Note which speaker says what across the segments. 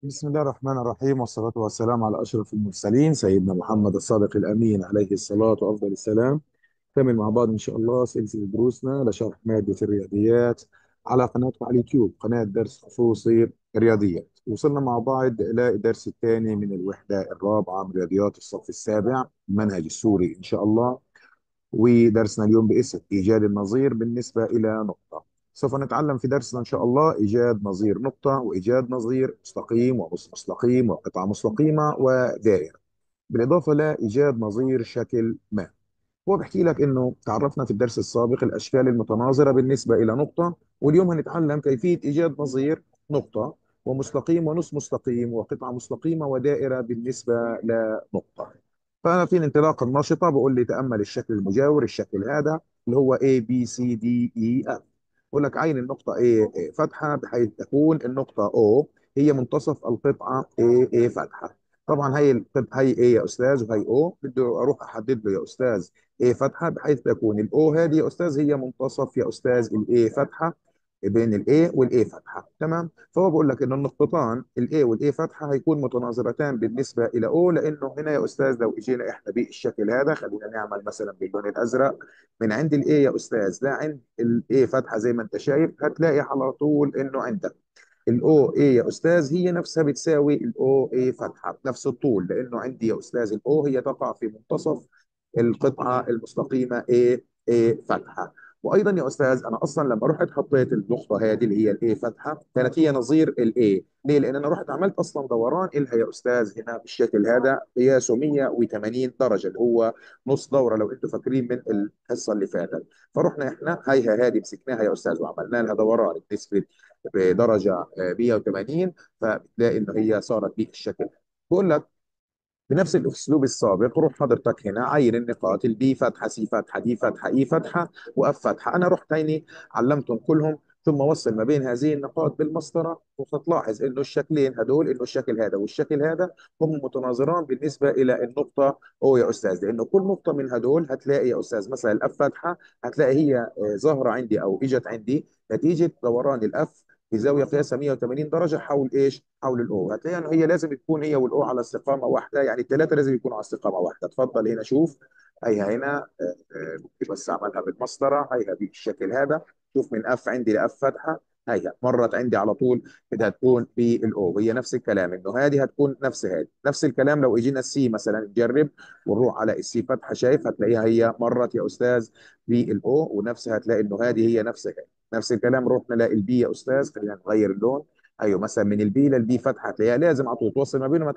Speaker 1: بسم الله الرحمن الرحيم، والصلاة والسلام على أشرف المرسلين سيدنا محمد الصادق الأمين عليه الصلاة وأفضل السلام. نكمل مع بعض إن شاء الله سلسلة دروسنا لشرح مادة الرياضيات على قناتكم على اليوتيوب، قناة درس خصوصي رياضيات. وصلنا مع بعض إلى الدرس الثاني من الوحدة الرابعة من رياضيات الصف السابع المنهج السوري إن شاء الله. ودرسنا اليوم باسم إيجاد النظير بالنسبة إلى نقطة. سوف نتعلم في درسنا إن شاء الله إيجاد نظير نقطة، وإيجاد نظير مستقيم ونص مستقيم وقطعة مستقيمة ودائرة، بالإضافة لإيجاد نظير شكل ما. هو بيحكي لك إنه تعرفنا في الدرس السابق الأشكال المتناظرة بالنسبة إلى نقطة، واليوم هنتعلم كيفية إيجاد نظير نقطة ومستقيم ونص مستقيم وقطعة مستقيمة ودائرة بالنسبة لنقطة. فأنا في الانطلاقة النشطة بقول لي تأمل الشكل المجاور، الشكل هذا اللي هو A B C D E F. بقول لك عين النقطة A فتحة بحيث تكون النقطة O هي منتصف القطعة A فتحة. طبعا هي القطعة هي A يا أستاذ وهي O، بدي أروح أحدد له يا أستاذ A فتحة بحيث تكون الأو هذه يا أستاذ هي منتصف يا أستاذ الA فتحة بين الA والA فتحة. تمام. فهو بقول لك إن النقطتان الA والA فتحة هيكون متناظرتان بالنسبة إلى O، لأنه هنا يا أستاذ لو إجينا إحنا بالشكل هذا، خلينا نعمل مثلا باللون الأزرق من عند الA يا أستاذ لعند الA فتحة زي ما أنت شايف، هتلاقي على طول إنه عندك الاو اي يا استاذ هي نفسها بتساوي الاو اي فتحه نفس الطول، لانه عندي يا استاذ الاو هي تقع في منتصف القطعه المستقيمه اي فتحه. وايضا يا استاذ انا اصلا لما رحت حطيت النقطه هذه اللي هي الاي فتحه كانت هي نظير الاي. ليه؟ لان انا رحت عملت اصلا دوران الها يا استاذ هنا بالشكل هذا قياسه 180 درجه، اللي هو نص دوره لو انتم فاكرين من الحصه اللي فاتت. فرحنا احنا هيها هذه مسكناها يا استاذ وعملنا لها دوران بنسبه بدرجه 180، فبتلاقي انه هي صارت بالشكل. بقول لك بنفس الاسلوب السابق روح حضرتك هنا عين النقاط البي فتحه سي فتحه دي فتحه اي فتحه واف فتحه. انا رحت هيني علمتهم كلهم ثم وصل ما بين هذه النقاط بالمسطره، وستلاحظ انه الشكلين هدول، انه الشكل هذا والشكل هذا هم متناظران بالنسبه الى النقطه او يا استاذ، لانه كل نقطه من هدول هتلاقي يا استاذ مثلا الاف فتحه هتلاقي هي ظاهره عندي او اجت عندي نتيجه دوران الاف بزاويه قياسها 180 درجه حول ايش؟ حول الاو. هتلاقي انه هي لازم تكون هي والاو على استقامه واحده، يعني الثلاثه لازم يكونوا على استقامه واحده. تفضل هنا شوف، هيها هنا ممكن بس اعملها بالمسطره، هيها بالشكل هذا. شوف من اف عندي لاف فتحه، هيها مرت عندي على طول بدها تكون بالاو، هي نفس الكلام انه هذه هتكون نفس هذه. نفس الكلام لو اجينا السي مثلا نجرب ونروح على السي فتحه، شايف هتلاقيها هي مرت يا استاذ بالاو، ونفسها هتلاقي انه هذه هي نفسها. نفس الكلام رحنا للبي يا استاذ، خلينا نغير اللون. ايوه مثلا من البي للبي فتحه هتلاقيها لازم على طول توصل ما بينهم،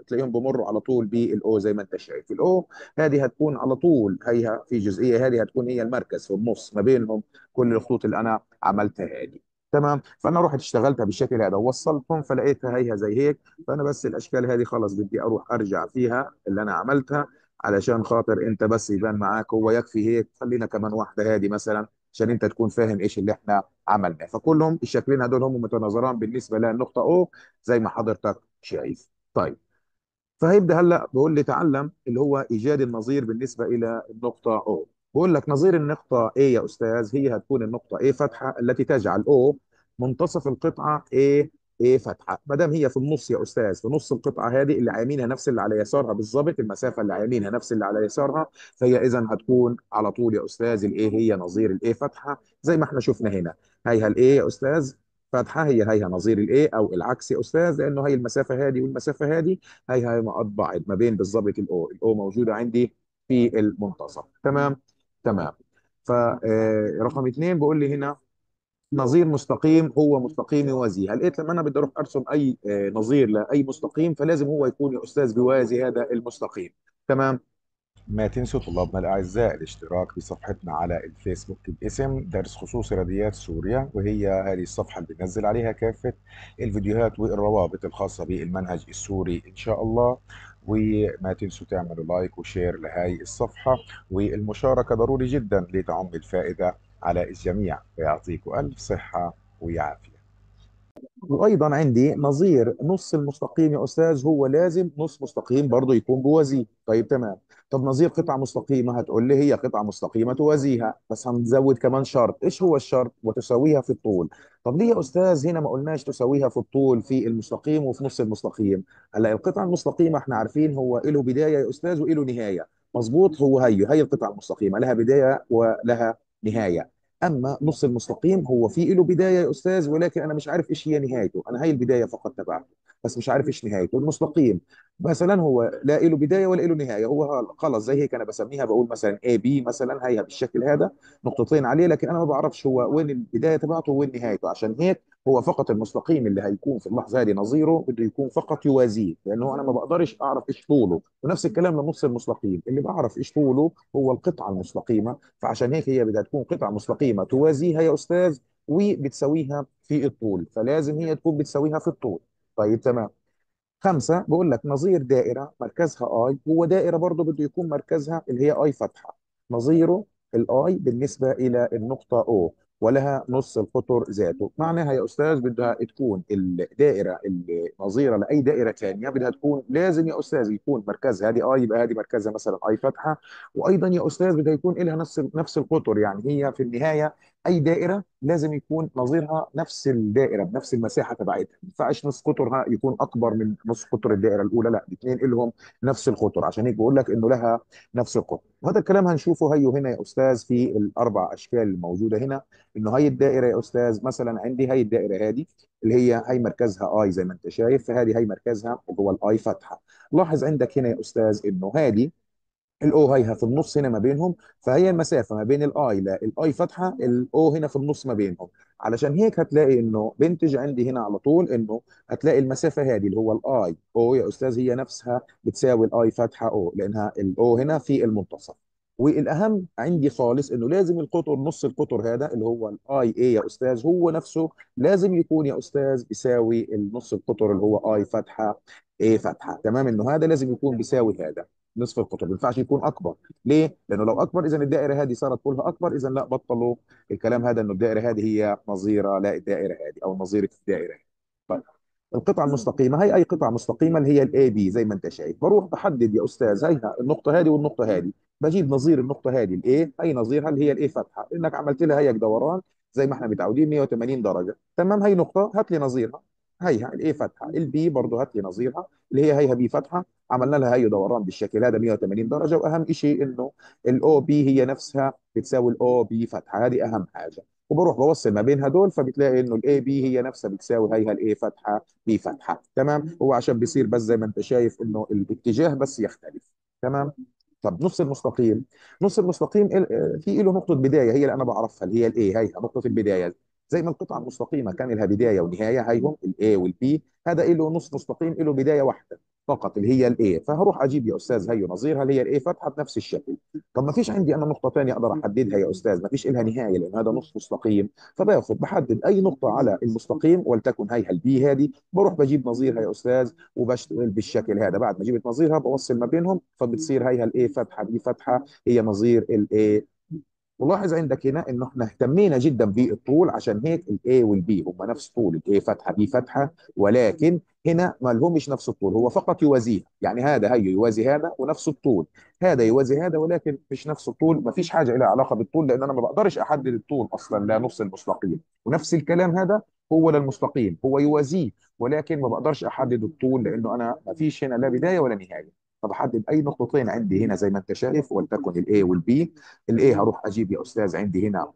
Speaker 1: تلاقيهم بمروا على طول بالاو زي ما انت شايف. الاو هذه هتكون على طول هيها في جزئيه، هذه هتكون هي المركز في النص ما بينهم كل الخطوط اللي انا عملتها هذه. تمام. فانا رحت اشتغلتها بالشكل هذا ووصلتهم فلقيتها هيها زي هيك. فانا بس الاشكال هذه خلص بدي اروح ارجع فيها اللي انا عملتها علشان خاطر انت بس يبان معاك، هو يكفي هيك. خلينا كمان واحده هذه مثلا عشان انت تكون فاهم ايش اللي احنا عملناه. فكلهم الشكلين هدول هم متناظران بالنسبه للنقطه او زي ما حضرتك شايف. طيب، فهيبدا هلا بقول لي تعلم اللي هو ايجاد النظير بالنسبه الى النقطه او. بقول لك نظير النقطه A يا استاذ هي هتكون النقطه A فتحه التي تجعل O منتصف القطعه A فتحه. ما دام هي في النص يا استاذ، في نص القطعه هذه اللي على يمينها نفس اللي على يسارها بالضبط، المسافه اللي على يمينها نفس اللي على يسارها، فهي اذا هتكون على طول يا استاذ الاي هي نظير الاي فتحه زي ما احنا شفنا هنا. هيها الاي يا استاذ فتحه، هيها نظير الاي او العكس يا استاذ، لانه هي المسافه هذه والمسافه هذه هي ما بعد ما بين بالضبط الاو موجوده عندي في المنتصف. تمام. تمام. فرقم اثنين بقول لي هنا نظير مستقيم هو مستقيم يوازي. هل لقيت لما انا بدي اروح ارسم اي نظير لاي مستقيم فلازم هو يكون يا استاذ بيوازي هذا المستقيم. تمام. ما تنسوا طلابنا الأعزاء الاشتراك بصفحتنا على الفيسبوك باسم درس خصوصي رياضيات سوريا، وهي هذه الصفحة اللي بنزل عليها كافة الفيديوهات والروابط الخاصة بالمنهج السوري إن شاء الله. وما تنسوا تعملوا لايك وشير لهاي الصفحة، والمشاركة ضروري جدا لتعم الفائدة على الجميع. ويعطيكم ألف صحة ويعافية. وايضا عندي نظير نص المستقيم يا استاذ، هو لازم نص مستقيم برضه يكون بوازيه. طيب تمام. طب نظير قطعه مستقيمه، هتقول لي هي قطعه مستقيمه توازيها، بس هنزود كمان شرط. ايش هو الشرط؟ وتساويها في الطول. طب ليه يا استاذ هنا ما قلناش تساويها في الطول في المستقيم وفي نص المستقيم؟ هلا القطعه المستقيمه احنا عارفين هو له بدايه يا استاذ وله نهايه. مظبوط، هو هي القطعه المستقيمه لها بدايه ولها نهايه. اما نص المستقيم هو في له بدايه يا استاذ، ولكن انا مش عارف ايش هي نهايته. انا هاي البدايه فقط تبعته، بس مش عارف ايش نهايته. المستقيم مثلا هو لا له بدايه ولا له نهايه، هو خلص زي هيك انا بسميها، بقول مثلا اي بي مثلا، هي بالشكل هذا نقطتين عليه، لكن انا ما بعرفش هو وين البدايه تبعته وين نهايته. عشان هيك هو فقط المستقيم اللي هيكون في اللحظه هذه نظيره بده يكون فقط يوازيه، لانه انا ما بقدرش اعرف ايش طوله. ونفس الكلام لنص المستقيم، اللي بعرف ايش طوله هو القطعه المستقيمه. فعشان هيك هي بدها تكون قطعة مستقيمة توازيها يا أستاذ وبتساويها في الطول، فلازم هي تكون بتساويها في الطول. طيب تمام. خمسة بقول لك نظير دائرة مركزها اي، هو دائرة برضه بده يكون مركزها اللي هي اي فتحة. نظيره الاي بالنسبة إلى النقطة او، ولها نص القطر ذاته. معناها يا أستاذ بدها تكون الدائرة اللي نظيرة لأي دائرة ثانية بدها تكون، لازم يا أستاذ يكون مركزها هذه اي، يبقى هذه مركزها مثلا اي فتحة. وأيضا يا أستاذ بدها يكون لها نفس القطر. يعني هي في النهاية اي دائره لازم يكون نظيرها نفس الدائره بنفس المساحه تبعتها. ما ينفعش نص قطرها يكون اكبر من نص قطر الدائره الاولى، لا الاثنين لهم نفس القطر. عشان هيك بقول لك انه لها نفس القطر. وهذا الكلام هنشوفه هي هنا يا استاذ في الاربع اشكال الموجوده هنا. انه هي الدائره يا استاذ مثلا عندي هي الدائره هذه اللي هي مركزها اي زي ما انت شايف، فهذه هي مركزها اللي هو الاي فتحه. لاحظ عندك هنا يا استاذ انه هذه الاو هيها في النص هنا ما بينهم، فهي المسافه ما بين الاي للاي فتحه، الاو هنا في النص ما بينهم. علشان هيك هتلاقي انه بنتج عندي هنا على طول انه هتلاقي المسافه هذه اللي هو الاي او يا استاذ هي نفسها بتساوي الاي فتحه او، لانها الاو هنا في المنتصف. والاهم عندي خالص انه لازم القطر نص القطر هذا اللي هو الاي اي يا استاذ هو نفسه لازم يكون يا استاذ بيساوي النص القطر اللي هو اي فتحه اي فتحه. تمام، انه هذا لازم يكون بيساوي هذا نصف القطر، ما ينفعش يكون اكبر. ليه؟ لانه لو اكبر اذا الدائره هذه صارت طولها اكبر، اذا لا بطلوا الكلام هذا انه الدائره هذه هي نظيره للدائره هذه او نظيره الدائره هذه. طيب القطعه المستقيمه هي اي قطعه مستقيمه اللي هي الاي بي زي ما انت شايف، بروح بحدد يا استاذ هيها النقطه هذه والنقطه هذه، بجيب نظير النقطه هذه الاي، هي نظيرها اللي هي الاي فتحه، انك عملت لها هيك دوران زي ما احنا متعودين 180 درجه. تمام، هي نقطه هات لي نظيرها، هيها الاي فتحه. البي برضه هات لي نظيرها اللي هي هيها بي فتحه، عملنا لها هي دوران بالشكل هذا 180 درجه. واهم شيء انه الاو بي هي نفسها بتساوي الاو بي فتحه، هذه اهم حاجه. وبروح بوصل ما بين هدول، فبتلاقي انه الاي بي هي نفسها بتساوي هيها الاي فتحه بي فتحه. تمام، هو عشان بيصير بس زي ما انت شايف انه الاتجاه بس يختلف. تمام. طب نص المستقيم، نص المستقيم في له نقطه بدايه هي اللي انا بعرفها اللي هي الاي، هي نقطه البدايه. زي ما القطعه المستقيمه كان لها بدايه ونهايه، هيهم الاي والبي، هذا له نص مستقيم له بدايه واحده فقط اللي هي الاي. فهروح اجيب يا استاذ هي نظيرها اللي هي الاي فتحه بنفس الشكل. طب ما فيش عندي انا نقطه ثانيه اقدر احددها يا استاذ؟ ما فيش لها نهايه لان هذا نص مستقيم. فباخذ بحدد اي نقطه على المستقيم ولتكن هيها البي هذه، بروح بجيب نظيرها يا استاذ وبشتغل بالشكل هذا. بعد ما جبت نظيرها بوصل ما بينهم، فبتصير هيها الاي فتحه بي فتحه هي نظير الاي. ولاحظ عندك هنا انه احنا اهتمينا جدا بالطول، عشان هيك الاي والبي هم نفس طول الاي فتحه بي فتحه، ولكن هنا ما لهمش نفس الطول، هو فقط يوازيه. يعني هذا هي يوازي هذا ونفس الطول، هذا يوازي هذا ولكن مش نفس الطول. ما فيش حاجه لها علاقه بالطول لان انا ما بقدرش احدد الطول اصلا لنص المستقيم. ونفس الكلام هذا هو للمستقيم، هو يوازيه ولكن ما بقدرش احدد الطول لانه انا ما فيش هنا لا بدايه ولا نهايه. فبحدد اي نقطتين عندي هنا زي ما انت شايف ولتكن الاي والبي. الايه هروح اجيب يا استاذ عندي هنا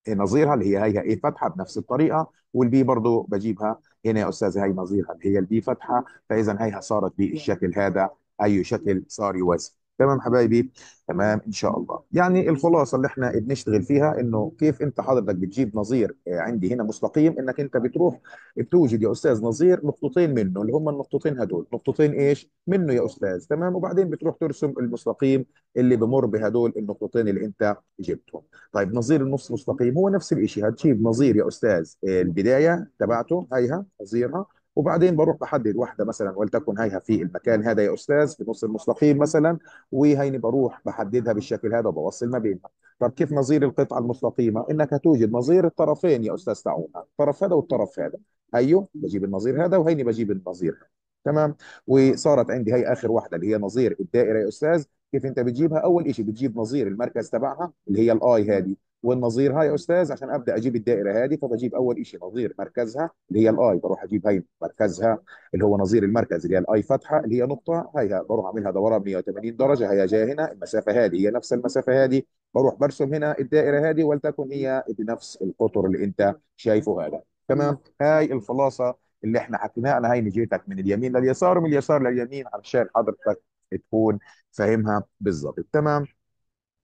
Speaker 1: نظيرها اللي هي ايه فتحه بنفس الطريقه، والبي برضو بجيبها هنا يا استاذ هي نظيرها اللي هي البي فتحه. فاذا هيها صارت بالشكل هذا، اي شكل صار يوازي. تمام حبايبي. تمام ان شاء الله. يعني الخلاصه اللي احنا بنشتغل فيها انه كيف انت حضرتك بتجيب نظير عندي هنا مستقيم، انك انت بتروح بتوجد يا استاذ نظير نقطتين منه اللي هم النقطتين هدول، نقطتين ايش منه يا استاذ. تمام، وبعدين بتروح ترسم المستقيم اللي بمر بهدول النقطتين اللي انت جبتهم. طيب نظير النص مستقيم هو نفس الشيء، هتجيب نظير يا استاذ البدايه تبعته هيها نظيرها، وبعدين بروح بحدد واحده مثلا ولتكن هيها في المكان هذا يا استاذ في نص المستقيم مثلا، وهيني بروح بحددها بالشكل هذا وبوصل ما بينها. طب كيف نظير القطعه المستقيمه؟ انك هتوجد نظير الطرفين يا استاذ تاعونها، الطرف هذا والطرف هذا. ايوه بجيب النظير هذا، وهيني بجيب النظير هذا. تمام. وصارت عندي هي اخر واحده اللي هي نظير الدائره يا استاذ. كيف انت بتجيبها؟ اول شيء بتجيب نظير المركز تبعها اللي هي الاي هذه، والنظير هاي يا استاذ عشان ابدا اجيب الدائره هذه، فبجيب اول شيء نظير مركزها اللي هي الاي، بروح اجيب هي مركزها اللي هو نظير المركز اللي هي الاي فتحه اللي هي نقطه، هي بروح اعملها دوران 180 درجه، هي جايه هنا المسافه هذه هي نفس المسافه هذه، بروح برسم هنا الدائره هذه ولتكن هي بنفس القطر اللي انت شايفه هذا. تمام. هاي الخلاصه اللي احنا حكيناها. انا هاي نجيتك من اليمين لليسار ومن اليسار لليمين علشان حضرتك تكون فاهمها بالضبط. تمام.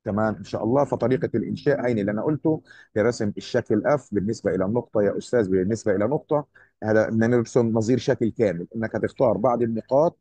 Speaker 1: تمام ان شاء الله. فطريقه الانشاء هين اللي انا قلته لرسم الشكل اف بالنسبه الى النقطه يا استاذ، بالنسبه الى نقطه، هذا بدنا نرسم نظير شكل كامل. انك هتختار بعض النقاط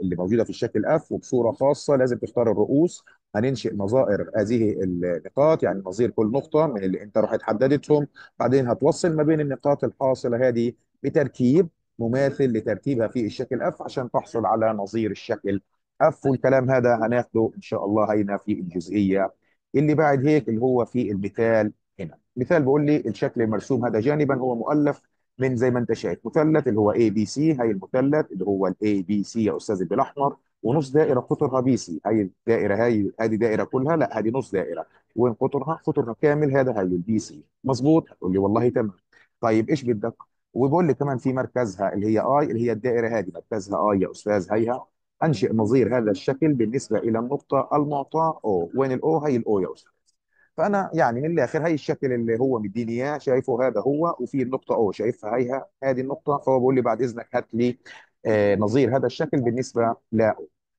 Speaker 1: اللي موجوده في الشكل اف، وبصوره خاصه لازم تختار الرؤوس. هننشئ نظائر هذه النقاط، يعني نظير كل نقطه من اللي انت رحت حددتهم. بعدين هتوصل ما بين النقاط الحاصله هذه بتركيب مماثل لترتيبها في الشكل اف عشان تحصل على نظير الشكل اف. والكلام هذا هناخده ان شاء الله هينا في الجزئيه اللي بعد هيك، اللي هو في المثال. هنا مثال بيقول لي الشكل المرسوم هذا جانبا هو مؤلف من زي ما انت شايف مثلث اللي هو اي بي سي. هي المثلث اللي هو الاي بي سي يا استاذ بالاحمر، ونص دائره قطرها بي سي. هي الدائره هي هذه دائره كلها؟ لا، هذه نص دائره. وين قطرها؟ قطرها كامل هذا هي البي سي. مظبوط؟ تقول لي والله تمام. طيب ايش بدك؟ وبقول لي كمان في مركزها اللي هي اي، اللي هي الدائره هذه مركزها اي يا استاذ. هيها انشئ نظير هذا الشكل بالنسبه الى النقطه المعطاه او. وين الاو؟ هي الاو يا استاذ. فانا يعني من الاخر هي الشكل اللي هو مديني اياه شايفه هذا هو، وفي النقطه او شايفها هيها هذه النقطه. فهو بيقول لي بعد اذنك هات لي نظير هذا الشكل بالنسبه لا.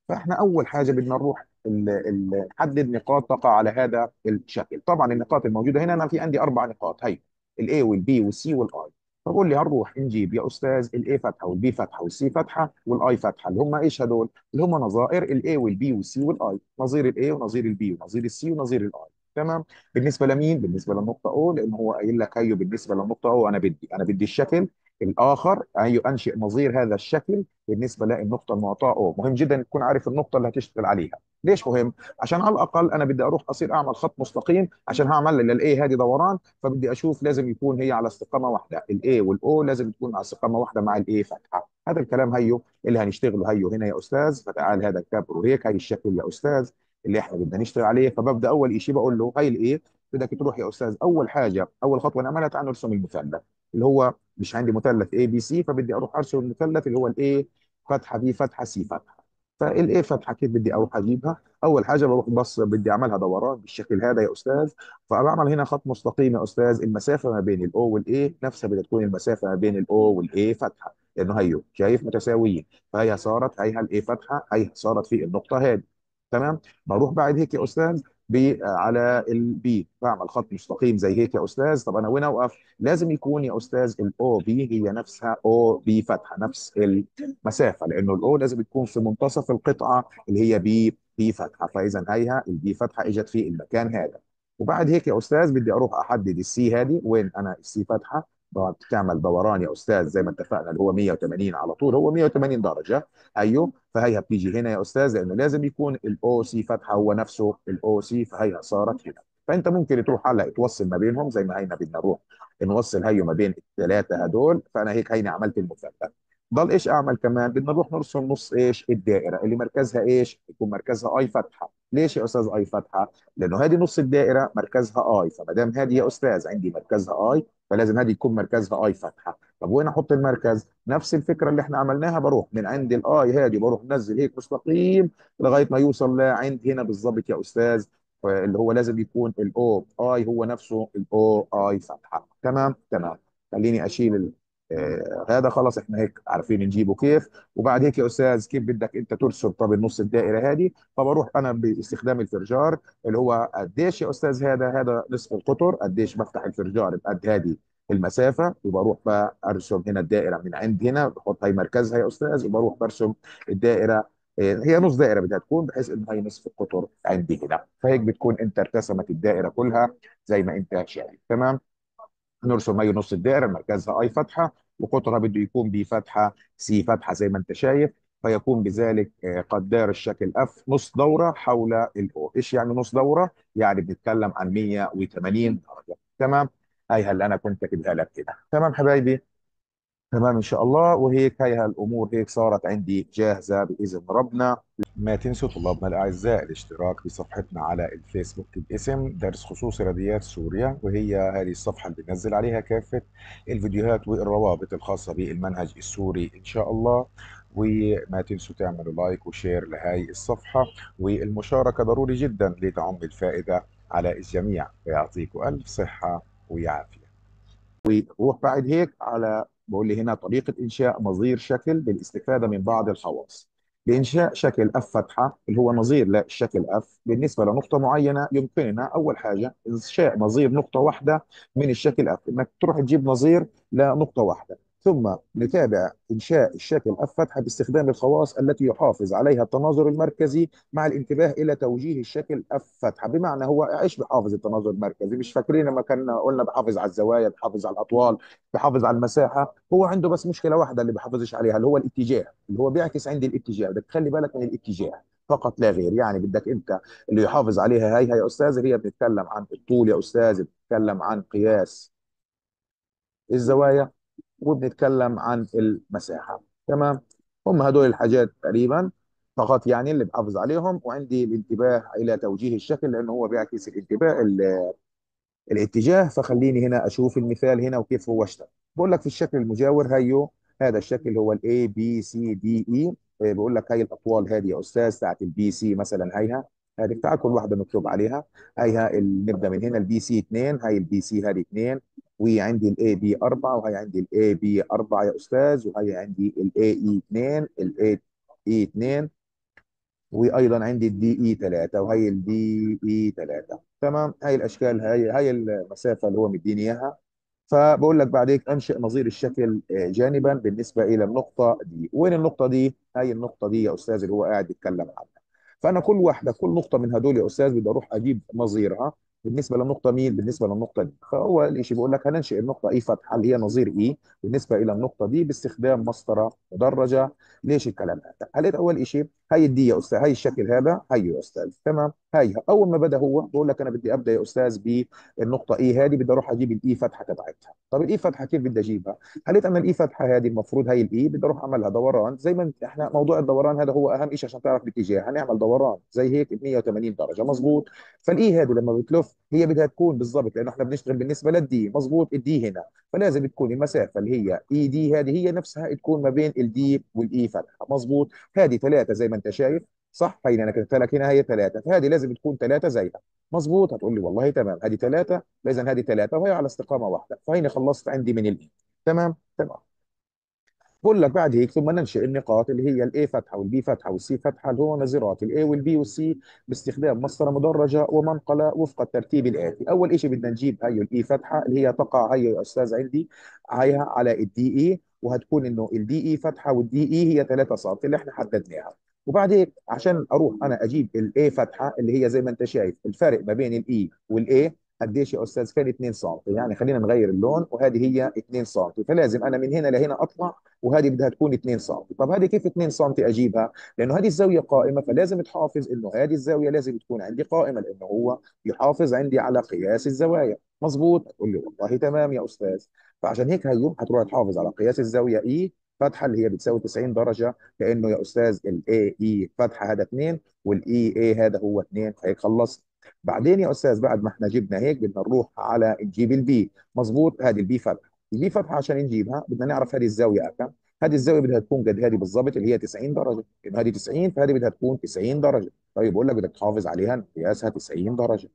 Speaker 1: فاحنا اول حاجه بدنا نروح نحدد نقاط تقع على هذا الشكل. طبعا النقاط الموجوده هنا انا في عندي اربع نقاط، هي الاي والبي والسي والاي. فبقول لي هنروح نجيب يا استاذ الاي فتحه والبي فتحه والسي فتحه والاي فتحه، اللي هم ايش هدول؟ اللي هم نظائر الاي والبي والسي والاي، نظير الاي ونظير البي ونظير السي ونظير الاي. تمام. بالنسبه لمين؟ بالنسبه للنقطه او، لان هو قايل لك ايوه بالنسبه للنقطه او انا بدي الشكل الاخر، ايوه انشئ نظير هذا الشكل بالنسبه للنقطه المعطاه او. مهم جدا تكون عارف النقطه اللي هتشتغل عليها. ليش مهم؟ عشان على الاقل انا بدي اروح اصير اعمل خط مستقيم عشان هعمل للاي هذه دوران، فبدي اشوف لازم يكون هي على استقامه واحده، الاي والاو لازم تكون على استقامه واحده مع الاي فتحه. هذا الكلام هيو اللي هنشتغله هيو هنا يا استاذ. فتعال هذا الكابر وهيك هي الشكل يا استاذ اللي احنا بدنا نشتغل عليه. فببدا اول شيء بقول له هي الايه، بدك تروح يا استاذ اول حاجه اول خطوه نعملها تعال نرسم المثلث اللي هو مش عندي مثلث اي بي سي، فبدي اروح ارسم المثلث اللي هو الاي فتحه بي فتحه سي فتحه. فالاي فتحه كيف بدي اروح اجيبها؟ اول حاجه بروح بص بدي اعملها دوران بالشكل هذا يا استاذ. فبعمل هنا خط مستقيم يا استاذ، المسافه ما بين الاو والاي نفسها بدها تكون المسافه ما بين الاو والاي فتحه، لانه هيو شايف متساويين. فهي صارت هيها الاي فتحه، هي صارت في النقطه هذه. تمام. بروح بعد هيك يا استاذ على البي بعمل خط مستقيم زي هيك يا استاذ. طب انا وين اوقف؟ لازم يكون يا استاذ الاو بي هي نفسها او بي فتحه نفس المسافه، لانه الاو لازم تكون في منتصف القطعه اللي هي بي فتحه. فاذا هيها البي فتحه اجت في المكان هذا. وبعد هيك يا استاذ بدي اروح احدد السي هذه وين. انا السي فتحه بتعمل دوران يا استاذ زي ما اتفقنا اللي هو 180 على طول، هو 180 درجه. ايوه. فهي بتيجي هنا يا استاذ لانه لازم يكون الاو سي فتحه هو نفسه الاو سي، فهي صارت هنا. فانت ممكن تروح هلا توصل ما بينهم زي ما هينا بدنا نروح نوصل هيو ما بين الثلاثه هدول. فانا هيك هيني عملت المثلث. ضل ايش اعمل كمان؟ بدنا نروح نرسم نص ايش الدائره اللي مركزها ايش؟ يكون مركزها اي فتحه. ليش يا استاذ اي فتحه؟ لانه هذه نص الدائره مركزها اي، فما دام هذه يا استاذ عندي مركزها اي فلازم هذه يكون مركزها اي فتحه. طب وين احط المركز؟ نفس الفكره اللي احنا عملناها، بروح من عند الاي هذه بروح نزل هيك مستقيم لغايه ما يوصل لعند هنا بالضبط يا استاذ، اللي هو لازم يكون الاو اي هو نفسه الاو اي فتحه. تمام. تمام. خليني اشيل هذا خلاص. احنا هيك عارفين نجيبه كيف. وبعد هيك يا استاذ كيف بدك انت ترسم طب النص الدائره هذه؟ فبروح انا باستخدام الفرجار اللي هو قديش يا استاذ هذا نصف القطر، قديش بفتح الفرجار بقد هذه المسافه. وبروح بقى ارسم هنا الدائره من عند هنا، بحط هي مركزها يا استاذ وبروح برسم الدائره. هي نص دائره بدها تكون بحيث انه هي نصف القطر عندي هنا. فهيك بتكون انت ارتسمت الدائره كلها زي ما انت شايف. تمام. نرسم هي نص الدائره مركزها اي فتحه، وقطرها بده يكون بي فتحه سي فتحه زي ما انت شايف. فيكون بذلك قد دار الشكل اف نص دوره حول الاو. ايش يعني نص دوره؟ يعني بنتكلم عن 180 درجه. تمام. هاي هلا انا كنت كاتبها لك كده. تمام حبايبي. تمام ان شاء الله. وهيك هاي هالامور هيك صارت عندي جاهزه باذن ربنا. ما تنسوا طلابنا الاعزاء الاشتراك بصفحتنا على الفيسبوك باسم درس خصوصي رياضيات سوريا، وهي هذه الصفحه اللي بنزل عليها كافه الفيديوهات والروابط الخاصه بالمنهج السوري ان شاء الله. وما تنسوا تعملوا لايك وشير لهي الصفحه، والمشاركه ضروري جدا لتعم الفائده على الجميع. يعطيكم الف صحه ويعافيه. وروح بعد هيك على بقول لي هنا طريقة إنشاء نظير شكل بالاستفادة من بعض الخواص. لإنشاء شكل اف فتحة اللي هو نظير للشكل اف بالنسبة لنقطة معينة، يمكننا أول حاجة إنشاء نظير نقطة واحدة من الشكل اف، إنك تروح تجيب نظير لنقطة واحدة، ثم نتابع إنشاء الشكل اف فتحة باستخدام الخواص التي يحافظ عليها التناظر المركزي مع الانتباه إلى توجيه الشكل اف فتحة. بمعنى هو إيش بحافظ التناظر المركزي؟ مش فاكرين لما كنا قلنا بحافظ على الزوايا، بحافظ على الأطوال، بحافظ على المساحه؟ هو عنده بس مشكله واحده اللي بحافظش عليها، اللي هو الاتجاه، اللي هو بيعكس عندي الاتجاه. بدك تخلي بالك من الاتجاه فقط لا غير. يعني بدك انت اللي يحافظ عليها. هاي يا استاذ هي بنتكلم عن الطول يا استاذ، بنتكلم عن قياس الزوايا، وبنتكلم عن المساحه. تمام. هم هدول الحاجات تقريبا فقط يعني اللي بحافظ عليهم. وعندي الانتباه الى توجيه الشكل لانه هو بيعكس الاتجاه. فخليني هنا اشوف المثال هنا وكيف هو اشتغل. بقول لك في الشكل المجاور هيو، هذا الشكل هو الاي بي سي دي اي. بقول لك هاي الاطوال هذه يا استاذ تاعت البي سي مثلا، هيها هذه تعال كل واحده مكتوب عليها. هيها نبدا من هنا البي سي 2، هاي البي سي هذه 2، وعندي الاي بي 4، وهي عندي الاي بي 4 يا استاذ، وهي عندي الاي اي 2، الاي اي 2، وايضا عندي الدي اي 3، وهي الدي اي 3. تمام. هاي الاشكال، هاي المسافه اللي هو مديني اياها. فبقول لك بعديك انشئ نظير الشكل جانبا بالنسبه الى النقطه دي. وين النقطه دي؟ هاي النقطه دي يا استاذ اللي هو قاعد يتكلم عنها. فانا كل واحده، كل نقطه من هدول يا استاذ بدي اروح اجيب نظيرها بالنسبه للنقطه مين؟ بالنسبه للنقطه دي. فهو الشيء بقول لك هننشئ النقطه اي فتحه اللي هي نظير اي بالنسبه الى النقطه دي باستخدام مسطره مدرجه. ليش الكلام هذا؟ هلقيت اول شيء هاي الدي يا استاذ، هاي الشكل هذا هي يا استاذ. تمام. هاي اول ما بدا هو بقول لك انا بدي ابدا يا استاذ بالنقطه اي هذه، بدي اروح اجيب الاي فتحه تبعتها. طب الاي فتحه كيف بدي اجيبها؟ قالت انا الاي فتحه هذه المفروض هي الاي بدي اروح اعملها دوران. زي ما احنا موضوع الدوران هذا هو اهم شيء عشان تعرف الاتجاه. هنعمل دوران زي هيك ب 180 درجه مظبوط. فالاي هذه لما بتلف هي بدها تكون بالضبط، لانه احنا بنشتغل بالنسبه للدي مظبوط. الدي هنا فلازم تكون المسافه اللي هي اي دي هذه هي نفسها تكون ما بين الدي والاي فتحه مظبوط. هذه ثلاثه زي ما انت شايف صح. هي انا كتبت لك هنا هي ثلاثه، فهذه لازم تكون ثلاثه زيها مظبوط. هتقول لي والله تمام هذه ثلاثه، اذا هذه ثلاثه وهي على استقامه واحده. فهيني خلصت عندي من الاي. تمام تمام. بقول لك بعد هيك ثم ننشئ النقاط اللي هي الاي فتحه والبي فتحه والسي فتحه اللي هو نظيرات الاي والبي والسي باستخدام مسطره مدرجه ومنقله وفق الترتيب الاتي. اول شيء بدنا نجيب هي الاي فتحه اللي هي تقع هي يا استاذ عندي هيها على الدي اي، وهتكون انه الدي اي فتحه والدي اي هي 3 سم اللي احنا حددناها. وبعد هيك عشان اروح انا اجيب الاي فتحه اللي هي زي ما انت شايف الفرق ما بين الاي والاي قديش يا استاذ؟ كان 2 سم. يعني خلينا نغير اللون، وهذه هي 2 سم. فلازم انا من هنا لهنا اطلع، وهذه بدها تكون 2 سم. طب هذه كيف 2 سم اجيبها؟ لانه هذه الزاويه قائمه، فلازم تحافظ انه هذه الزاويه لازم تكون عندي قائمه، لانه هو يحافظ عندي على قياس الزوايا مظبوط. تقول لي والله تمام يا استاذ. فعشان هيك هيو هتروح تحافظ على قياس الزاويه اي فتحه اللي هي بتساوي 90 درجه، لانه يا استاذ الاي اي فتحه هذا 2 والاي اي هذا هو 2. هيك خلصت. بعدين يا استاذ بعد ما احنا جبنا هيك بدنا نروح على نجيب البي مظبوط. هذه البي فتحه، البي فتحه عشان نجيبها بدنا نعرف هذه الزاويه كم. هذه الزاويه بدها تكون قد هذه بالضبط اللي هي 90 درجه، لان هذه 90 فهذه بدها تكون 90 درجه. طيب بقول لك بدك تحافظ عليها إن قياسها 90 درجه.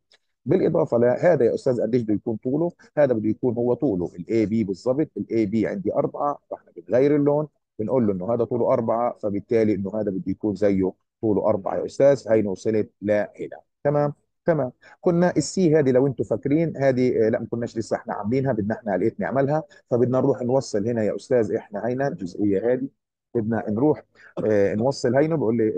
Speaker 1: بالاضافه لهذا يا استاذ قديش بده يكون طوله؟ هذا بده يكون هو طوله الاي بي بالضبط. الاي بي عندي 4، فاحنا بنغير اللون بنقول له انه هذا طوله 4، فبالتالي انه هذا بده يكون زيه طوله 4 يا استاذ. هينا وصلت لهنا. تمام تمام. كنا السي هذه لو انتم فاكرين هذه لا ما كناش لسه احنا عاملينها، بدنا احنا لقيت نعملها. فبدنا نروح نوصل هنا يا استاذ احنا هنا الجزئيه هذه بدنا نروح نوصل هينه. بقول لي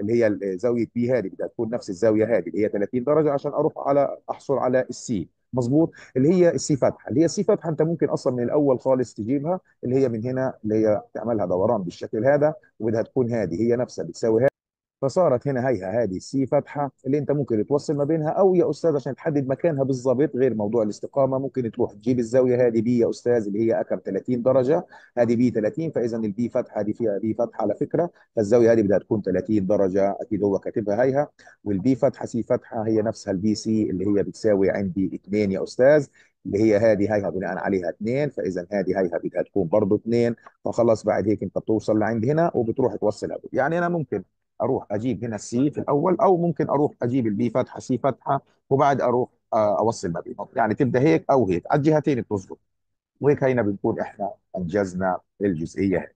Speaker 1: اللي هي زاويه بي هذه بدها تكون نفس الزاويه هذه اللي هي 30 درجه عشان اروح على احصل على السي مظبوط. اللي هي السي فتحه، اللي هي السي فتحه انت ممكن اصلا من الاول خالص تجيبها اللي هي من هنا، اللي هي تعملها دوران بالشكل هذا، وبدها تكون هذه هي نفسها بتساوي فصارت هنا هيها هذه سي فتحه اللي انت ممكن توصل ما بينها، او يا استاذ عشان تحدد مكانها بالضبط غير موضوع الاستقامه ممكن تروح تجيب الزاويه هذه بي يا استاذ اللي هي اكم 30 درجه. هذه بي 30، فاذا البي فتحه هذه فيها بي فتحه على فكره، فالزاويه هذه بدها تكون 30 درجه، اكيد هو كاتبها هيها. والبي فتحه سي فتحه هي نفسها البي سي اللي هي بتساوي عندي 2 يا استاذ، اللي هي هذه هيها بناء عليها 2، فاذا هذه هيها بدها تكون برضه 2. فخلاص بعد هيك انت بتوصل لعند هنا وبتروح توصلها. يعني انا ممكن اروح اجيب هنا السي في الاول، او ممكن اروح اجيب البي فتحه سي فتحه وبعد اروح اوصل ما بينهم. يعني تبدا هيك او هيك، على الجهتين بتظبط. وهيك هينا بنكون احنا انجزنا الجزئيه.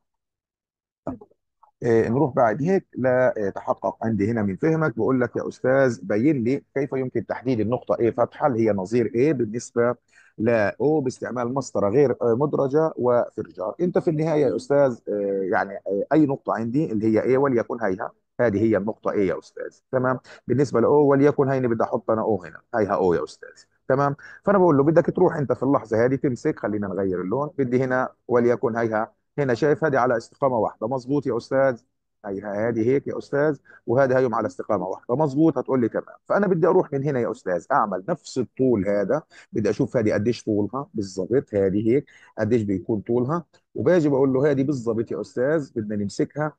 Speaker 1: نروح بعد هيك لتحقق عندي هنا من فهمك. بقول لك يا استاذ بين لي كيف يمكن تحديد النقطه A فتحه اللي هي نظير A بالنسبه ل O باستعمال مسطره غير مدرجه وفرجار. انت في النهايه يا استاذ يعني اي نقطه عندي اللي هي A وليكن هيها، هذه هي النقطه A يا استاذ، تمام. بالنسبه ل O وليكن هيني بدي احط انا O هنا، هيها O يا استاذ، تمام. فانا بقول له بدك تروح انت في اللحظه هذه تمسك، خلينا نغير اللون، بدي هنا وليكن هيها هنا، شايف هذه على استقامه واحده، مظبوط يا استاذ؟ هي هذه هيك يا استاذ، وهذا هيهم على استقامه واحده، مظبوط؟ هتقول لي تمام. فانا بدي اروح من هنا يا استاذ اعمل نفس الطول هذا، بدي اشوف هذه قديش طولها بالضبط، هذه هيك قديش بيكون طولها، وباجي بقول له هذه بالضبط يا استاذ بدنا نمسكها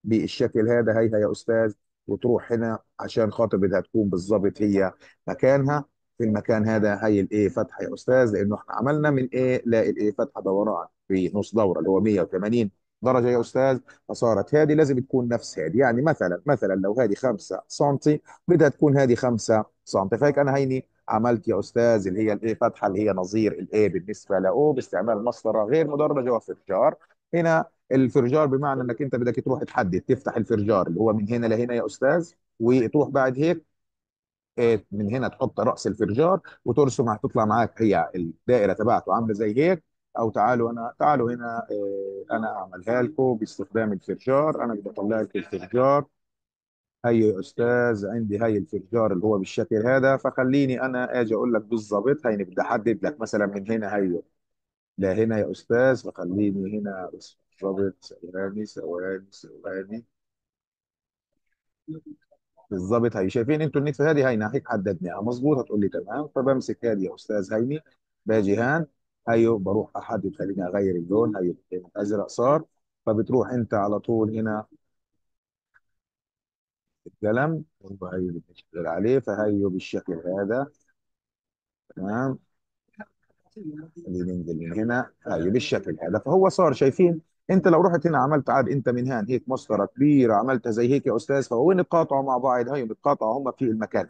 Speaker 1: بالشكل هذا، هيها يا استاذ، وتروح هنا عشان خاطر بدها تكون بالضبط هي مكانها في المكان هذا. هي الايه فتحه يا استاذ، لانه احنا عملنا من ايه لالايه فتحه دوران في نص دوره اللي هو 180 درجه يا استاذ. فصارت هذه لازم تكون نفس هذه، يعني مثلا لو هذه 5 سم بدها تكون هذه 5 سم. فهيك انا هيني عملت يا استاذ اللي هي الايه فتحه اللي هي نظير الايه بالنسبه لاو باستعمال مسطره غير مدرجه وفرجار. هنا الفرجار بمعنى انك انت بدك تروح تحدد تفتح الفرجار اللي هو من هنا لهنا يا استاذ، وتروح بعد هيك من هنا تحط راس الفرجار وترسم، هتطلع معاك هي الدائره تبعته عامله زي هيك. او تعالوا هنا انا اعملها لكم باستخدام الفرجار. انا بدي اطلع لك الفرجار. هي يا استاذ عندي هي الفرجار اللي هو بالشكل هذا، فخليني انا اجي اقول لك بالضبط. هيني بدي احدد لك مثلا من هنا هي لهنا يا استاذ، فخليني هنا بس بالضبط، ثواني. بالظبط هي، شايفين انتوا النتفه هذه هي ناحيه حددناها مظبوط؟ هتقول لي تمام. فبمسك هذه يا استاذ هيني، باجي هان هيو بروح احدد، خليني اغير اللون، هي ازرق صار. فبتروح انت على طول هنا القلم، هي اللي بتشتغل عليه، فهيو بالشكل هذا، تمام. اللي ننزل من هنا هاي بالشكل هذا، فهو صار شايفين. انت لو رحت هنا عملت عاد انت من هان هيك مسطره كبيره عملتها زي هيك يا استاذ، فوين تقاطعوا مع بعض؟ هاي بتقاطعوا هم في المكان،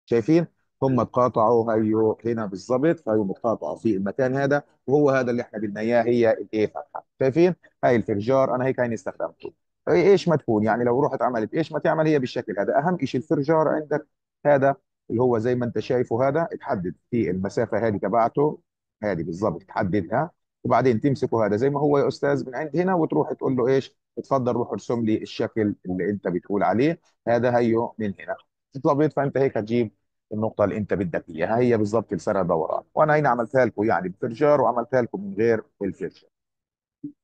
Speaker 1: شايفين؟ هم تقاطعوا هيو هنا بالضبط، فهيو بتقاطعوا في المكان هذا، وهو هذا اللي احنا بدنا اياه، هي الايه فتحه، شايفين؟ هاي الفرجار انا هيك هيني استخدمته. ايش ما تكون يعني لو رحت عملت ايش ما تعمل هي بالشكل هذا. اهم شيء الفرجار عندك هذا اللي هو زي ما انت شايفه هذا، تحدد في المسافه هذه تبعته، هذه بالضبط تحددها، وبعدين تمسكه هذا زي ما هو يا استاذ من عند هنا، وتروح تقول له ايش، اتفضل روح ارسم لي الشكل اللي انت بتقول عليه. هذا هيو من هنا بالضبط. فانت هيك هتجيب النقطه اللي انت بدك اياها، هي بالضبط السنه دوران. وانا هنا عملتها لكم يعني بفرجار وعملتها لكم من غير الفرجار.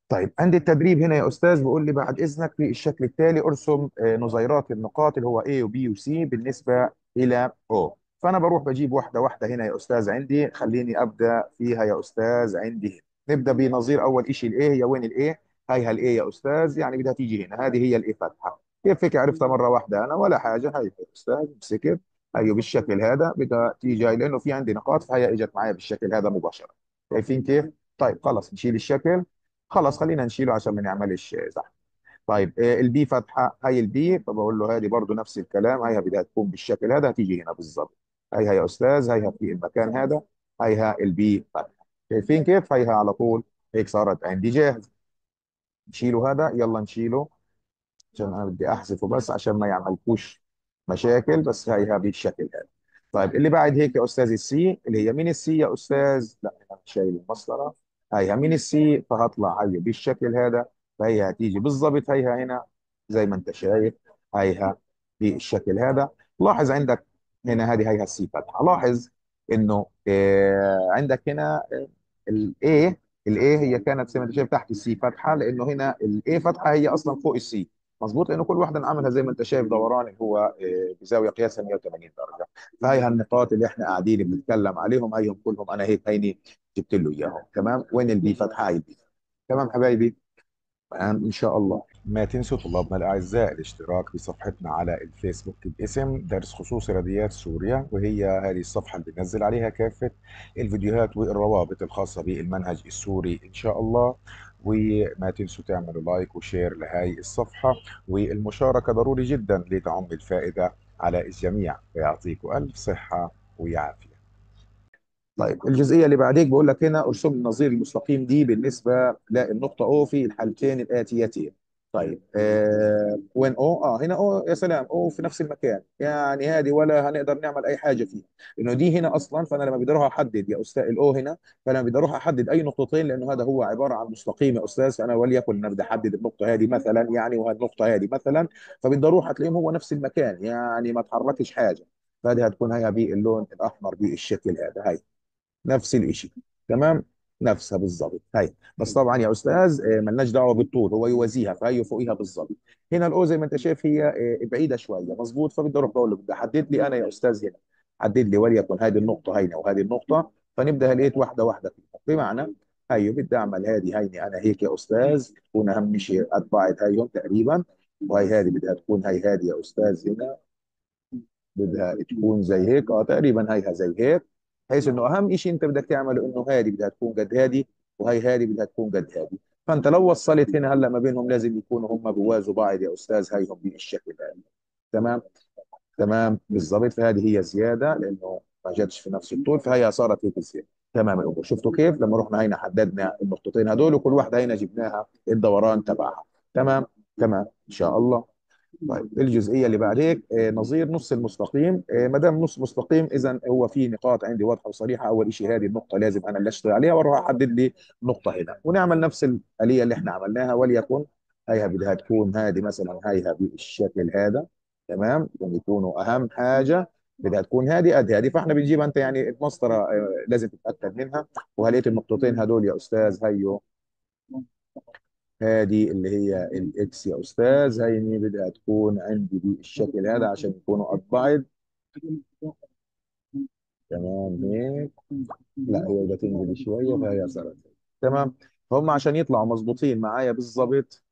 Speaker 1: طيب عندي التدريب هنا يا استاذ، بيقول لي بعد اذنك في الشكل التالي ارسم نظيرات النقاط اللي هو A و B و C بالنسبه الى O. فانا بروح بجيب واحده واحده هنا يا استاذ عندي، خليني ابدا فيها يا استاذ عندي هنا. نبدا بنظير اول شيء الايه، هي وين الايه؟ هيها الايه يا استاذ، يعني بدها تيجي هنا، هذه هي الايه فتحه. كيف هيك عرفتها مره واحده انا؟ ولا حاجه، هي يا استاذ مسكت هي بالشكل هذا بدها تيجي هاي، لانه في عندي نقاط فهي اجت معايا بالشكل هذا مباشره. شايفين كيف؟ طيب خلص نشيل الشكل، خلاص خلينا نشيله عشان ما نعملش زحمه. طيب البي فتحه، هي البي، فبقول له هذه برضو نفس الكلام، هيها بدها تكون بالشكل هذا، هتيجي هنا بالظبط. هيها يا استاذ، هيها في المكان هذا، هيها البي فتحه. شايفين كيف؟ هيها على طول هيك صارت عندي جاهز. نشيله هذا، يلا نشيله عشان انا بدي احذفه بس عشان ما يعملكوش مشاكل، بس هيها بالشكل هذا. طيب اللي بعد هيك يا استاذ السي، اللي هي من السي يا استاذ؟ لا انا شايل المسطره، هيها من السي، فهطلع هي بالشكل هذا، فهي هتيجي بالضبط هيها هنا زي ما انت شايف، هيها بالشكل هذا. لاحظ عندك هنا هذه هيها السي فتحه، لاحظ انه عندك هنا الاي، هي كانت زي ما انت شايف تحت السي فتحه، لانه هنا الاي فتحه هي اصلا فوق السي، مظبوط، لانه كل واحده نعملها زي ما انت شايف دوران اللي هو بزاويه قياسها 180 درجه. فهي هالنقاط اللي احنا قاعدين بنتكلم عليهم هيهم كلهم انا هيك هيني جبت له اياهم. تمام، وين البي فتحه؟ هاي البي. تمام حبايبي. تمام ان شاء الله. ما تنسوا طلابنا الاعزاء الاشتراك بصفحتنا على الفيسبوك باسم درس خصوصي رياضيات سوريا، وهي هذه الصفحه اللي بنزل عليها كافه الفيديوهات والروابط الخاصه بالمنهج السوري ان شاء الله. وما تنسوا تعملوا لايك وشير لهي الصفحه، والمشاركه ضروري جدا لتعم الفائده على الجميع. ويعطيكم الف صحه ويعافيه. طيب الجزئيه اللي بعديك بقول لك هنا ارسم النظير المستقيم دي بالنسبه للنقطه او في الحالتين الاتيتين. طيب وين او؟ هنا او، يا سلام، او في نفس المكان، يعني هذه ولا هنقدر نعمل اي حاجه فيها، لانه دي هنا اصلا. فانا لما بدي اروح احدد يا استاذ الاو هنا، فانا بدي اروح احدد اي نقطتين، لانه هذا هو عباره عن مستقيم يا استاذ. فانا وليكن انا بدي احدد النقطه هذه مثلا يعني، وهذه النقطه هذه مثلا، فبدي اروح هتلاقيهم هو نفس المكان، يعني ما تحركش حاجه. فهذه هتكون هي باللون الاحمر بالشكل هذا، هي نفس الشيء. تمام، نفسها بالضبط هي. بس طبعا يا استاذ ملناش دعوه بالطول، هو يوازيها فهي فوقيها بالضبط. هنا الاو زي ما انت شايف هي بعيده شويه، مظبوط. فبدي اروح بقول له بدي احدد لي انا يا استاذ هنا، حدد لي وليكن هذه النقطه هنا وهذه النقطه. فنبدا لقيت واحده واحده فيها، بمعنى هي بدي اعمل هذه هيني انا هيك يا استاذ، تكون اهم شيء اتبعت هيهم تقريبا. وهي هذه بدها تكون هي هذه يا استاذ هنا، بدها تكون زي هيك، تقريبا هيها زي هيك. بحيث انه اهم شيء انت بدك تعمله انه هذه بدها تكون قد هذه، وهي هذه بدها تكون قد هذه. فانت لو وصلت هنا هلا ما بينهم لازم يكونوا هم بيوازوا بعض يا استاذ، هيهم بالشكل هذا. تمام، تمام بالضبط. فهذه هي زياده لانه ما جاتش في نفس الطول، فهي صارت هيك زياده. تمام الامور. شفتوا كيف لما رحنا هنا حددنا النقطتين هدول، وكل واحده هنا جبناها الدوران تبعها. تمام، تمام ان شاء الله. طيب الجزئيه اللي بعد هيك نظير نص المستقيم. ما دام نص مستقيم اذا هو في نقاط عندي واضحه وصريحه. اول شيء هذه النقطه لازم انا اللي اشتغل عليها، واروح احدد لي نقطه هنا، ونعمل نفس الاليه اللي احنا عملناها. وليكن هيها بدها تكون هذه مثلا هيها بالشكل هذا. تمام، بدهم يكونوا اهم حاجه بدها تكون هذه قد هذه. فاحنا بنجيب انت يعني المسطره لازم تتاكد منها. وهليت النقطتين هدول يا استاذ هيو، هذه اللي هي الاكس يا استاذ، هيني بدها تكون عندي بالشكل هذا عشان يكونوا قد بعض. تمام هيك. لا هي بدها تنزل شويه فهي صارت هيك. تمام. هم عشان يطلعوا مظبوطين معايا بالضبط،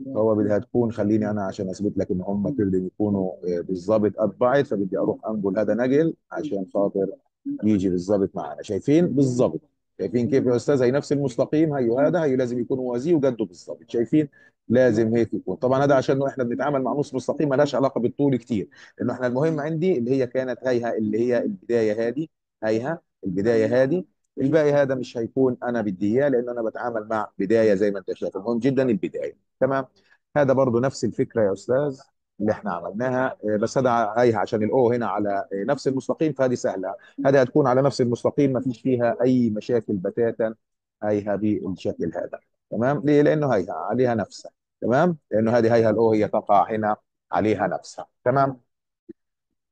Speaker 1: هو بدها تكون، خليني انا عشان اثبت لك ان هم كلهم يكونوا بالضبط قد بعض، فبدي اروح انقل هذا نقل عشان خاطر يجي بالضبط معنا. شايفين بالضبط؟ شايفين كيف يا استاذ؟ هي نفس المستقيم، هي لازم يكون وازيه وقده بالضبط. شايفين؟ لازم هيك يكون. طبعا هذا عشان احنا بنتعامل مع نص مستقيم مالهاش علاقه بالطول كتير، لانه احنا المهم عندي اللي هي كانت هيها اللي هي البدايه هذه، هيها البدايه هذه. الباقي هذا مش هيكون انا بدي اياه، لانه انا بتعامل مع بدايه زي ما انت شايف. المهم جدا البدايه. تمام. هذا برضو نفس الفكره يا استاذ اللي احنا عملناها. بس هذا هيها عشان الاو هنا على نفس المستقيم، فهذه سهله. هذه هتكون على نفس المستقيم، ما فيش فيها اي مشاكل بتاتا. هيها بالشكل هذا. تمام، ليه؟ لانه هيها عليها نفسها. تمام، لانه هذه هيها الاو هي تقع هنا عليها نفسها. تمام.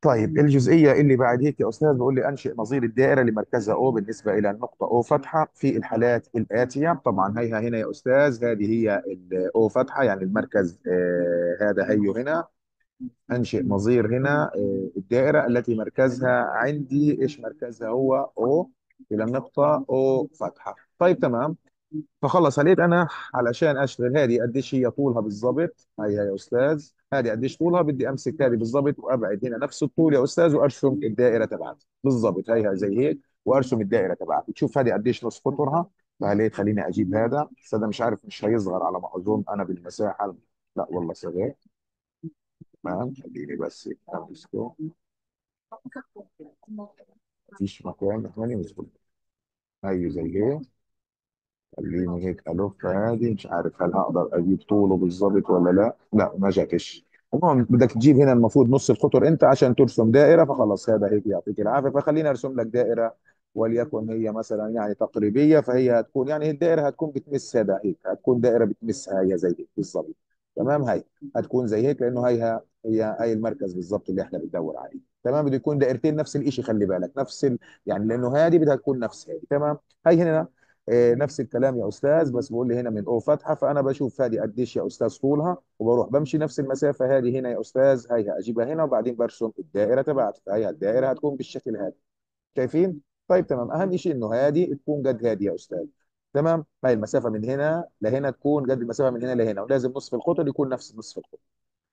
Speaker 1: طيب الجزئية اللي بعد هيك يا أستاذ بيقول لي أنشئ نظير الدائرة لمركزها O بالنسبة إلى النقطة O فتحة في الحالات الآتية. طبعا هيها هنا يا أستاذ، هذه هي ال O فتحة يعني المركز هذا هيو هنا. أنشئ نظير هنا الدائرة التي مركزها عندي، إيش مركزها؟ هو O إلى النقطة O فتحة. طيب تمام. فخلص عليك انا علشان اشتغل هذه قديش هي طولها بالضبط. هي يا استاذ هذه قديش طولها، بدي امسك هذه بالضبط وابعد هنا نفس الطول يا استاذ، وارسم الدائره تبعتي بالضبط. هي زي هيك، وارسم الدائره تبعتي. تشوف هذه قديش نص قطرها. فهليك خليني اجيب هذا، بس هذا مش عارف مش هيصغر على ما اظن انا بالمساحه. لا والله صغير. تمام، خليني بس هيك امسكه. مفيش مكان ثاني مظبوط. هي زي هيك. خليني هيك الف عادي، مش عارف هل هقدر اجيب طوله بالظبط ولا لا. لا ما جاتش. المهم بدك تجيب هنا المفروض نص القطر انت عشان ترسم دائره. فخلص هذا هيك يعطيك العافيه. فخليني ارسم لك دائره وليكن هي مثلا يعني تقريبيه. فهي هتكون يعني الدائره هتكون بتمس هذا هيك، هتكون دائره بتمسها هي زي هيك بالظبط. تمام، هي هتكون زي هيك لانه هي المركز بالظبط اللي احنا بندور عليه. تمام، بده يكون دائرتين نفس الشيء، خلي بالك نفس يعني لانه هذه بدها تكون نفس هذه. تمام. هي هنا نفس الكلام يا استاذ، بس بقول لي هنا من او فتحه، فانا بشوف هذه قديش يا استاذ طولها، وبروح بمشي نفس المسافه هذه هنا يا استاذ، هيها اجيبها هنا وبعدين برسم الدائره تبعتي، فهي الدائره هتكون بالشكل هذا. شايفين؟ طيب تمام، اهم شيء انه هذه تكون قد هذه يا استاذ. تمام، هاي المسافه من هنا لهنا تكون قد المسافه من هنا لهنا، ولازم نصف القطر يكون نفس نصف القطر.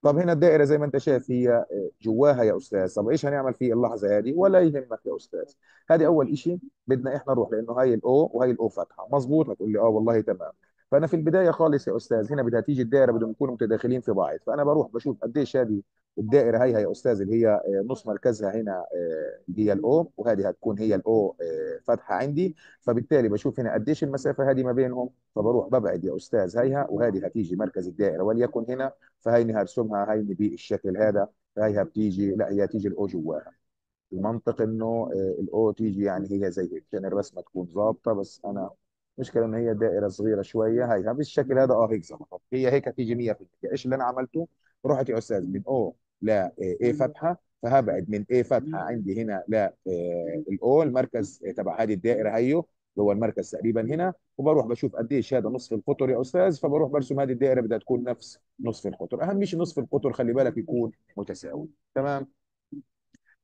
Speaker 1: طب هنا الدائره زي ما انت شايف هي جواها يا استاذ، طب ايش هنعمل في اللحظه هذه؟ ولا يهمك يا استاذ. هذه اول شيء بدنا احنا نروح، لانه هاي الاو وهي الاو فاتحه، مظبوط؟ هتقول لي اه والله تمام. فانا في البدايه خالص يا استاذ هنا بدها تيجي الدائره، بدهم يكونوا متداخلين في بعض، فانا بروح بشوف قديش هذه الدائره هي يا استاذ، اللي هي نص مركزها هنا اللي هي الاو، وهذه هتكون هي الاو فاتحه عندي. فبالتالي بشوف هنا قديش المسافه هذه ما بينهم، فبروح ببعد يا استاذ هيها، وهذه هتيجي مركز الدائره وليكن هنا، فهيني هرسمها هيني بالشكل هذا. فهيها بتيجي، لا هي تيجي الاو جواها. المنطق انه الاو تيجي يعني هي زي هيك عشان الرسمه تكون ظابطه، بس انا مشكله ان هي دائره صغيره شويه، هيها بالشكل هذا هيك ظبطت، هي هيك هتيجي 100%. ايش اللي انا عملته؟ رحت يا استاذ من او لا اي فتحه، فهبعد من اي فتحه عندي هنا لا الاو المركز تبع هذه الدائره هيو، هو المركز تقريبا هنا، وبروح بشوف قديش هذا نصف القطر يا استاذ، فبروح برسم هذه الدائره بدها تكون نفس نصف القطر. اهم شيء نصف القطر خلي بالك يكون متساوي. تمام.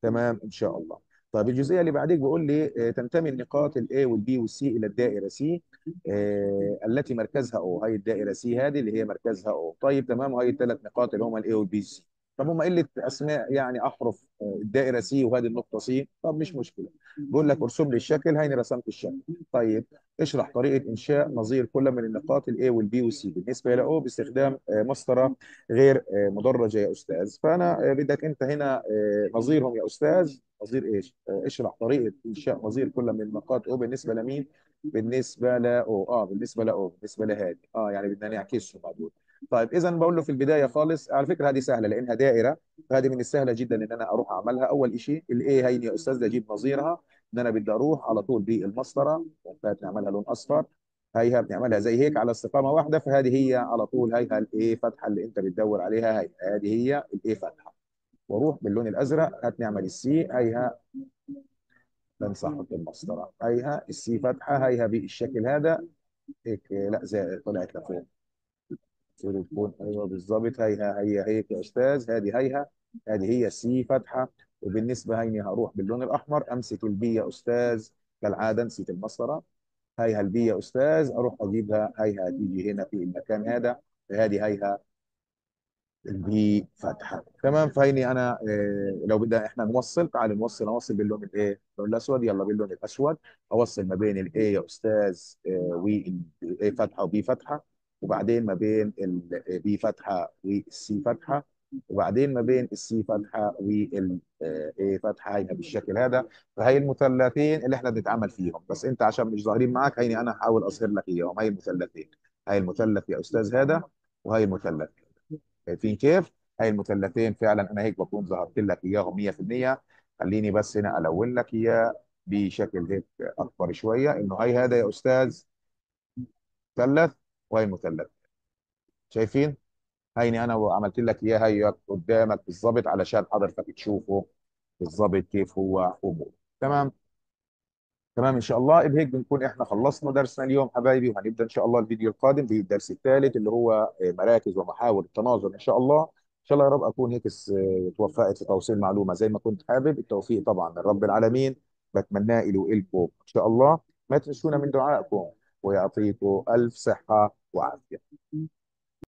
Speaker 1: تمام ان شاء الله. طيب الجزئيه اللي بعديك بيقول لي تنتمي النقاط الاي والبي والسي الى الدائره سي التي مركزها او، هي الدائره سي هذه اللي هي مركزها او. طيب تمام، وهي الثلاث نقاط اللي هم الاي والبي والسي. طب هم قله اسماء يعني احرف الدائره سي وهذه النقطه سي، طب مش مشكله. بقول لك ارسم لي الشكل، هيني رسمت الشكل. طيب اشرح طريقه انشاء نظير كل من النقاط الاي والبي والسي بالنسبه الى او باستخدام مسطره غير مدرجه يا استاذ. فانا بدك انت هنا نظيرهم يا استاذ، نظير ايش؟ اشرح طريقه انشاء نظير كل من نقاط او بالنسبه لمين؟ بالنسبه ل او، بالنسبه ل او، بالنسبه لهذه، يعني بدنا نعكسهم هذول. طيب اذا بقول له في البدايه خالص، على فكره هذه سهله لانها دائره، فهذه من السهله جدا ان انا اروح اعملها. اول شيء الاي هيني يا استاذ بدي اجيب نظيرها، ان انا بدي اروح على طول بالمسطره، نعملها لون اصفر، هيها بنعملها زي هيك على استقامه واحده، فهذه هي على طول هيها الايه فتحه اللي انت بتدور عليها، هي هذه هي الايه فتحه. واروح باللون الازرق هات نعمل السي، هيها بنصح احط المسطره، هيها السي فتحه، هيها بالشكل هذا هيك. لا زي طلعت لفوق، تصير تكون ايوه بالضبط، هيها هي هيك يا استاذ، هذه هيها، هذه هي السي فتحه. وبالنسبه هيني هروح باللون الاحمر امسك البي يا استاذ، كالعاده نسيت المسطره، هيها البي يا استاذ، اروح اجيبها هيها تيجي هنا في المكان هذا، هذه هيها البي فتحه. تمام، فهيني انا لو بدنا احنا نوصل، تعال نوصل، اوصل باللون الايه، اللون الاسود، يلا باللون الاسود. اوصل ما بين الاي يا استاذ والاي فتحه وبي فتحه، وبعدين ما بين البي فتحه والسي فتحه، وبعدين ما بين السي فتحه والاي فتحه، هينا بالشكل هذا. فهي المثلثين اللي احنا بنتعامل فيهم، بس انت عشان مش ظاهرين معك هيني انا هحاول اظهر لك اياهم. هي المثلثين، هي المثلث يا استاذ هذا، وهي المثلث. شايفين كيف؟ هاي المثلثين فعلا انا هيك بكون ظهرت لك اياهم 100%. خليني بس هنا الون لك اياه بشكل هيك اكبر شويه، انه هاي هذا يا استاذ مثلث، وهي مثلث. شايفين؟ هيني انا عملت لك اياه هي قدامك بالضبط علشان حضرتك تشوفه بالضبط كيف هو امور. تمام. تمام ان شاء الله. بهيك بنكون احنا خلصنا درسنا اليوم حبايبي، وهنبدا ان شاء الله الفيديو القادم بالدرس الثالث اللي هو مراكز ومحاور التناظر ان شاء الله. ان شاء الله يا رب اكون هيك توفقت في توصيل معلومه زي ما كنت حابب. التوفيق طبعا من رب العالمين بتمناه لي والكم ان شاء الله. ما تنسونا من دعائكم، ويعطيكم الف صحه وعافيه.